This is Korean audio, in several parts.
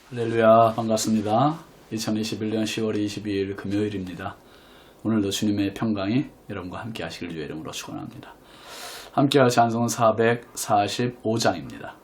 할렐루야, 반갑습니다. 2021년 10월 22일 금요일입니다. 오늘도 주님의 평강이 여러분과 함께 하시길 주의 이름으로 축원합니다. 함께할 찬송은 445장입니다.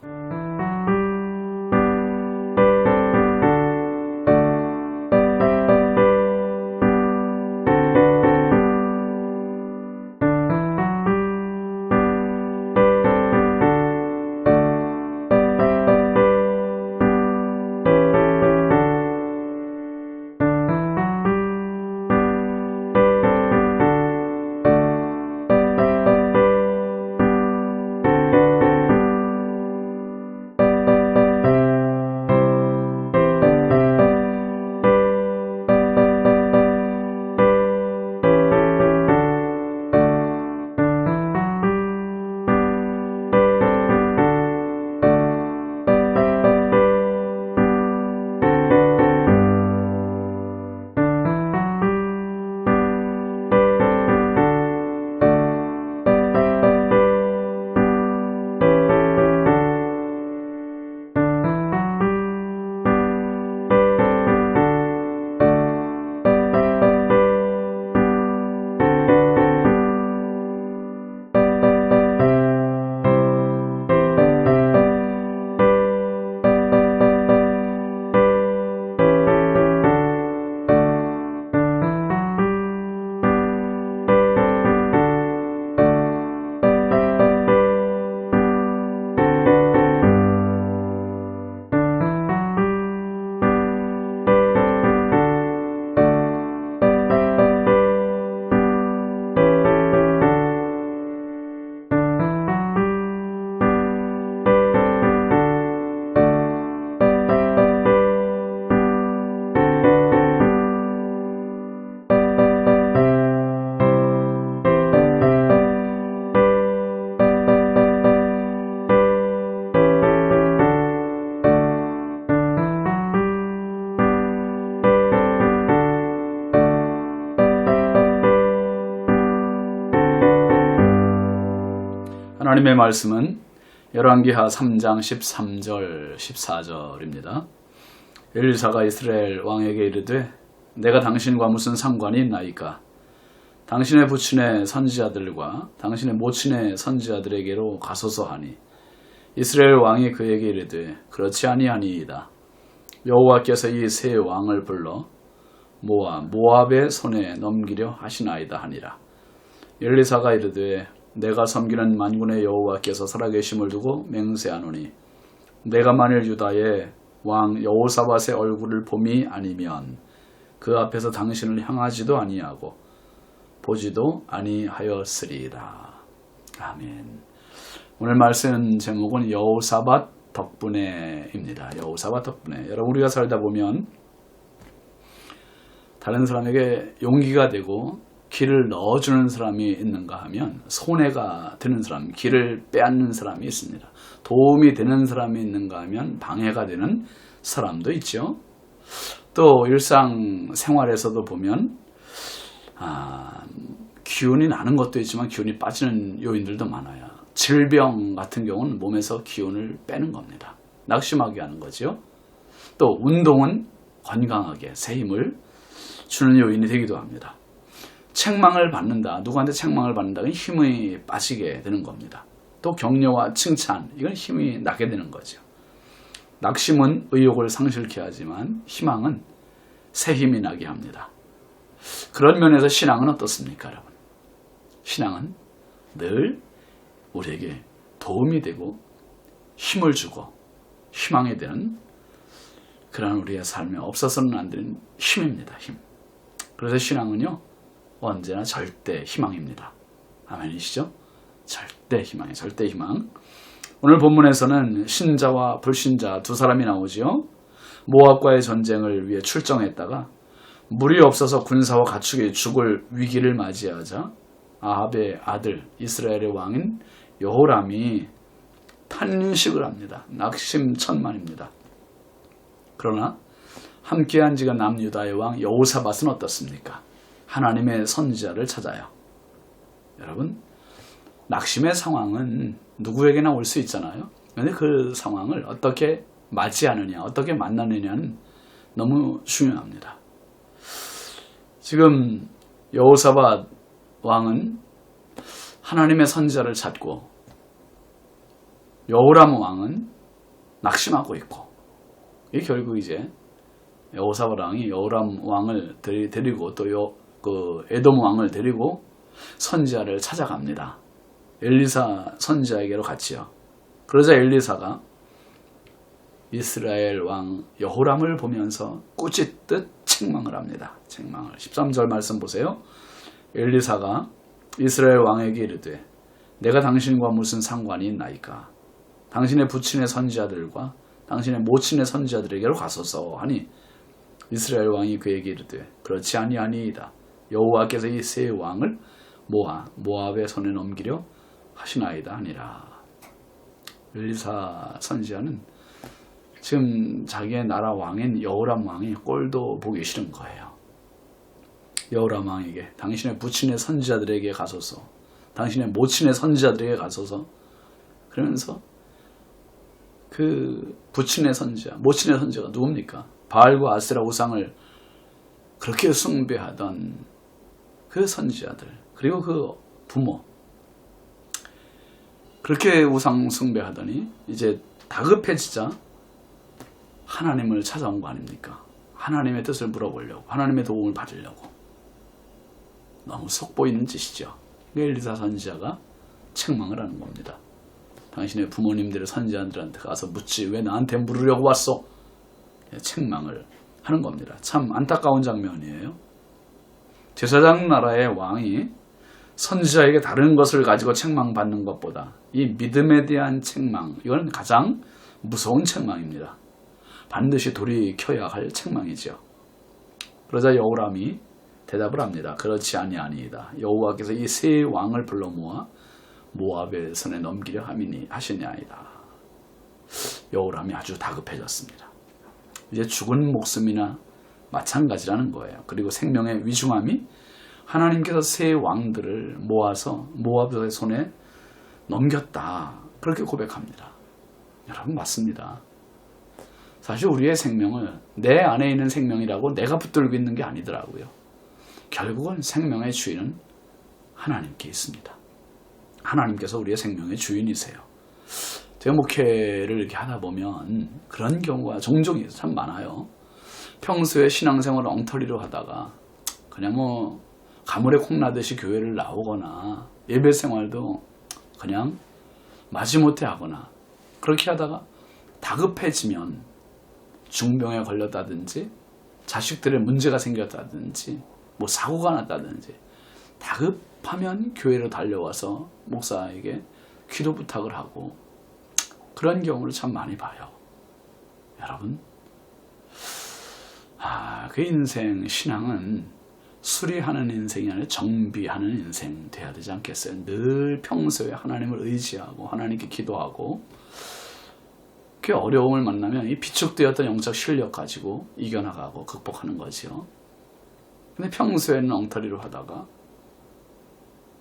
하나님의 말씀은 열왕기하 3장 13절 14절입니다. 엘리사가 이스라엘 왕에게 이르되 내가 당신과 무슨 상관이 있나이까? 당신의 부친의 선지자들과 당신의 모친의 선지자들에게로 가소서 하니 이스라엘 왕이 그에게 이르되 그렇지 아니하니이다. 여호와께서 이 세 왕을 불러 모압의 손에 넘기려 하시나이다 하니라. 엘리사가 이르되 내가 섬기는 만군의 여호와께서 살아계심을 두고 맹세하노니 내가 만일 유다의 왕 여호사밧의 얼굴을 봄이 아니면 그 앞에서 당신을 향하지도 아니하고 보지도 아니하였으리이다. 아멘. 오늘 말씀 제목은 여호사밧 덕분에입니다. 여호사밧 덕분에. 여러분, 우리가 살다 보면 다른 사람에게 용기가 되고 길을 넣어주는 사람이 있는가 하면 손해가 되는 사람, 길을 빼앗는 사람이 있습니다. 도움이 되는 사람이 있는가 하면 방해가 되는 사람도 있죠. 또 일상생활에서도 보면 기운이 나는 것도 있지만 기운이 빠지는 요인들도 많아요. 질병 같은 경우는 몸에서 기운을 빼는 겁니다. 낙심하게 하는 거죠. 또 운동은 건강하게 새 힘을 주는 요인이 되기도 합니다. 책망을 받는다. 누구한테 책망을 받는다. 그건 힘이 빠지게 되는 겁니다. 또 격려와 칭찬. 이건 힘이 나게 되는 거죠. 낙심은 의욕을 상실케 하지만 희망은 새 힘이 나게 합니다. 그런 면에서 신앙은 어떻습니까, 여러분? 신앙은 늘 우리에게 도움이 되고 힘을 주고 희망이 되는 그런 우리의 삶에 없어서는 안 되는 힘입니다. 힘. 그래서 신앙은요, 언제나 절대 희망입니다. 아멘이시죠? 절대 희망이에요. 절대 희망. 오늘 본문에서는 신자와 불신자 두 사람이 나오지요. 모압과의 전쟁을 위해 출정했다가 물이 없어서 군사와 가축이 죽을 위기를 맞이하자 아합의 아들 이스라엘의 왕인 여호람이 탄식을 합니다. 낙심천만입니다. 그러나 함께한 지가 남유다의 왕 여호사밧은 어떻습니까? 하나님의 선지자를 찾아요. 여러분, 낙심의 상황은 누구에게나 올 수 있잖아요. 그런데 그 상황을 어떻게 맞이하느냐, 어떻게 만나느냐는 너무 중요합니다. 지금 여호사밧 왕은 하나님의 선지자를 찾고 여호람 왕은 낙심하고 있고, 이 결국 이제 여호사밧 왕이 여호람 왕을 데리고 또 에돔 왕을 데리고 선지자를 찾아갑니다. 엘리사 선지자에게로 갔지요. 그러자 엘리사가 이스라엘 왕 여호람을 보면서 꾸짖듯 책망을 합니다. 책망을. 13절 말씀 보세요. 엘리사가 이스라엘 왕에게 이르되 내가 당신과 무슨 상관이 있나이까? 당신의 부친의 선지자들과 당신의 모친의 선지자들에게로 가소서 하니 이스라엘 왕이 그에게 이르되 그렇지 아니하니이다. 여호와께서 이 세 왕을 모아 모압의 손에 넘기려 하시나이다 하니라. 엘리사 선지자는 지금 자기의 나라 왕인 여호람 왕이 꼴도 보기 싫은 거예요. 여호람 왕에게 당신의 부친의 선지자들에게 가소서, 당신의 모친의 선지자들에게 가소서, 그러면서 그 부친의 선지자, 모친의 선지자가 누굽니까? 바알과 아세라 우상을 그렇게 숭배하던 그 선지자들, 그리고 그 부모, 그렇게 우상 숭배하더니 이제 다급해지자 하나님을 찾아온 거 아닙니까? 하나님의 뜻을 물어보려고, 하나님의 도움을 받으려고. 너무 속보이는 짓이죠. 엘리사 선지자가 책망을 하는 겁니다. 당신의 부모님들의 선지자들한테 가서 묻지 왜 나한테 물으려고 왔어? 책망을 하는 겁니다. 참 안타까운 장면이에요. 제사장 나라의 왕이 선지자에게 다른 것을 가지고 책망받는 것보다 이 믿음에 대한 책망, 이건 가장 무서운 책망입니다. 반드시 돌이켜야 할 책망이죠. 그러자 여호람이 대답을 합니다. 그렇지 아니하니이다. 여호와께서 이 세 왕을 불러 모아 모압의 손에 넘기려 하시냐이다. 여호람이 아주 다급해졌습니다. 이제 죽은 목숨이나 마찬가지라는 거예요. 그리고 생명의 위중함이 하나님께서 세 왕들을 모아서 모압의 손에 넘겼다. 그렇게 고백합니다. 여러분 맞습니다. 사실 우리의 생명을 내 안에 있는 생명이라고 내가 붙들고 있는 게 아니더라고요. 결국은 생명의 주인은 하나님께 있습니다. 하나님께서 우리의 생명의 주인이세요. 제가 목회를 이렇게 하다 보면 그런 경우가 종종 참 많아요. 평소에 신앙생활을 엉터리로 하다가 그냥 가물에 콩나듯이 교회를 나오거나 예배 생활도 그냥 마지못해 하거나 그렇게 하다가 다급해지면 중병에 걸렸다든지 자식들의 문제가 생겼다든지 사고가 났다든지 다급하면 교회로 달려와서 목사에게 기도 부탁을 하고 그런 경우를 참 많이 봐요. 여러분 그 인생 신앙은 수리하는 인생이 아니라 정비하는 인생 돼야 되지 않겠어요? 늘 평소에 하나님을 의지하고 하나님께 기도하고 그 어려움을 만나면 이 비축되었던 영적 실력 가지고 이겨나가고 극복하는 거죠. 근데 평소에는 엉터리로 하다가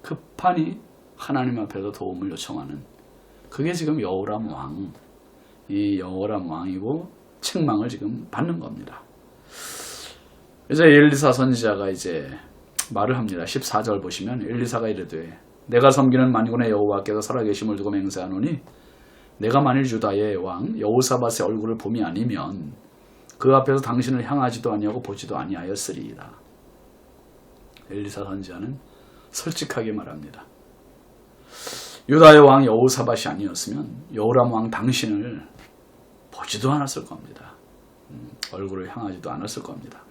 급하니 하나님 앞에서 도움을 요청하는 그게 지금 여호람 왕, 이 여호람 왕이고 책망을 지금 받는 겁니다. 이제 엘리사 선지자가 이제 말을 합니다. 14절 보시면 엘리사가 이르되 내가 섬기는 만군의 여호와께서 살아계심을 두고 맹세하노니 내가 만일 유다의 왕 여호사밧의 얼굴을 봄이 아니면 그 앞에서 당신을 향하지도 아니하고 보지도 아니하였으리이다. 엘리사 선지자는 솔직하게 말합니다. 유다의 왕 여호사밧이 아니었으면 여호람 왕 당신을 보지도 않았을 겁니다. 얼굴을 향하지도 않았을 겁니다.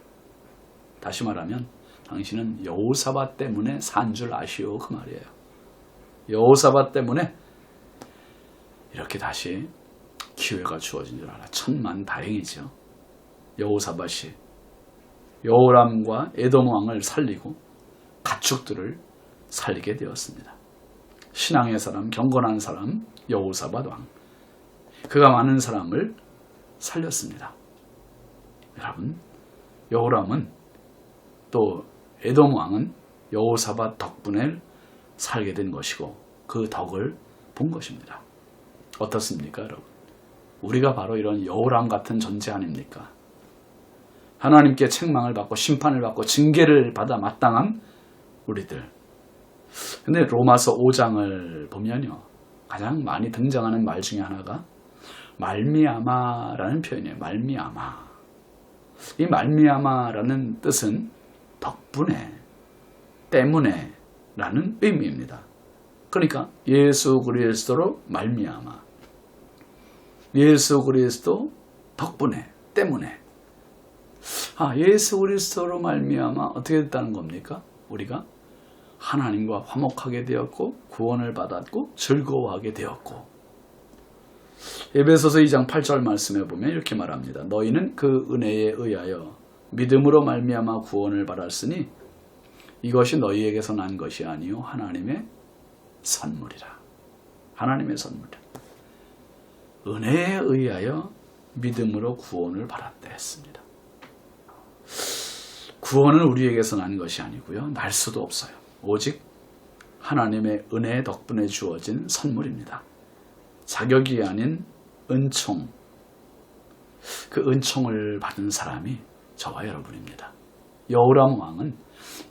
다시 말하면 당신은 여호사밧 때문에 산 줄 아시오 그 말이에요. 여호사밧 때문에 이렇게 다시 기회가 주어진 줄 알아. 천만다행이죠. 여호사밧이 여호람과 에돔 왕을 살리고 가축들을 살리게 되었습니다. 신앙의 사람, 경건한 사람 여호사밧 왕. 그가 많은 사람을 살렸습니다. 여러분, 여호람은 또 에돔 왕은 여호사밧 덕분에 살게 된 것이고 그 덕을 본 것입니다. 어떻습니까, 여러분? 우리가 바로 이런 여호람 같은 존재 아닙니까? 하나님께 책망을 받고 심판을 받고 징계를 받아 마땅한 우리들. 근데 로마서 5장을 보면요, 가장 많이 등장하는 말 중에 하나가 말미암아라는 표현이에요. 말미암아. 이 말미암아라는 뜻은 덕분에, 때문에 라는 의미입니다. 그러니까 예수 그리스도로 말미암아, 예수 그리스도 덕분에, 때문에. 예수 그리스도로 말미암아 어떻게 됐다는 겁니까? 우리가 하나님과 화목하게 되었고 구원을 받았고 즐거워하게 되었고. 에베소서 2장 8절 말씀에 보면 이렇게 말합니다. 너희는 그 은혜에 의하여 믿음으로 말미암아 구원을 받았으니 이것이 너희에게서 난 것이 아니요 하나님의 선물이라. 하나님의 선물이라. 은혜에 의하여 믿음으로 구원을 받았다 했습니다. 구원은 우리에게서 난 것이 아니고요, 날 수도 없어요. 오직 하나님의 은혜 덕분에 주어진 선물입니다. 자격이 아닌 은총, 그 은총을 받은 사람이 저와 여러분입니다. 여호람 왕은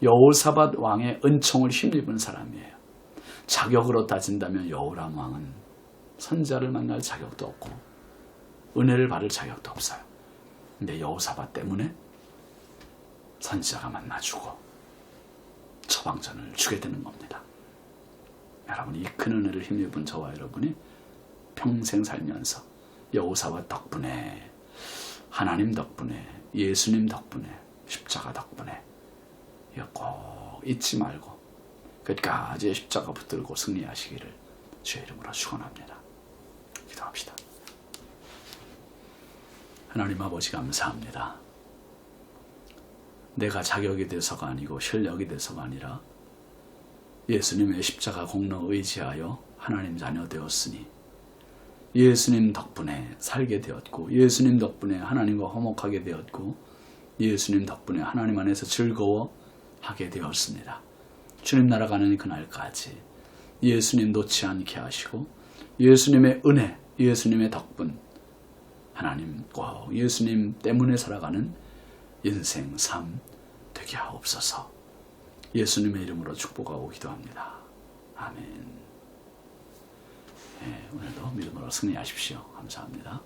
여호사밧 왕의 은총을 힘입은 사람이에요. 자격으로 따진다면 여호람 왕은 선지자를 만날 자격도 없고 은혜를 받을 자격도 없어요. 근데 여호사밧 때문에 선지자가 만나주고 처방전을 주게 되는 겁니다. 여러분, 이 큰 은혜를 힘입은 저와 여러분이 평생 살면서 여호사밧 덕분에, 하나님 덕분에, 예수님 덕분에, 십자가 덕분에 이거 꼭 잊지 말고 끝까지 십자가 붙들고 승리하시기를 주의 이름으로 축원합니다. 기도합시다. 하나님 아버지, 감사합니다. 내가 자격이 돼서가 아니고 실력이 돼서가 아니라 예수님의 십자가 공로 의지하여 하나님 자녀 되었으니 예수님 덕분에 살게 되었고, 예수님 덕분에 하나님과 화목하게 되었고, 예수님 덕분에 하나님 안에서 즐거워하게 되었습니다. 주님 나라 가는 그날까지 예수님 놓지 않게 하시고 예수님의 은혜, 예수님의 덕분, 하나님 꼭 예수님 때문에 살아가는 인생 삶 되게 하옵소서. 예수님의 이름으로 축복하고 기도합니다. 아멘. 오늘도 믿음으로 승리하십시오. 감사합니다.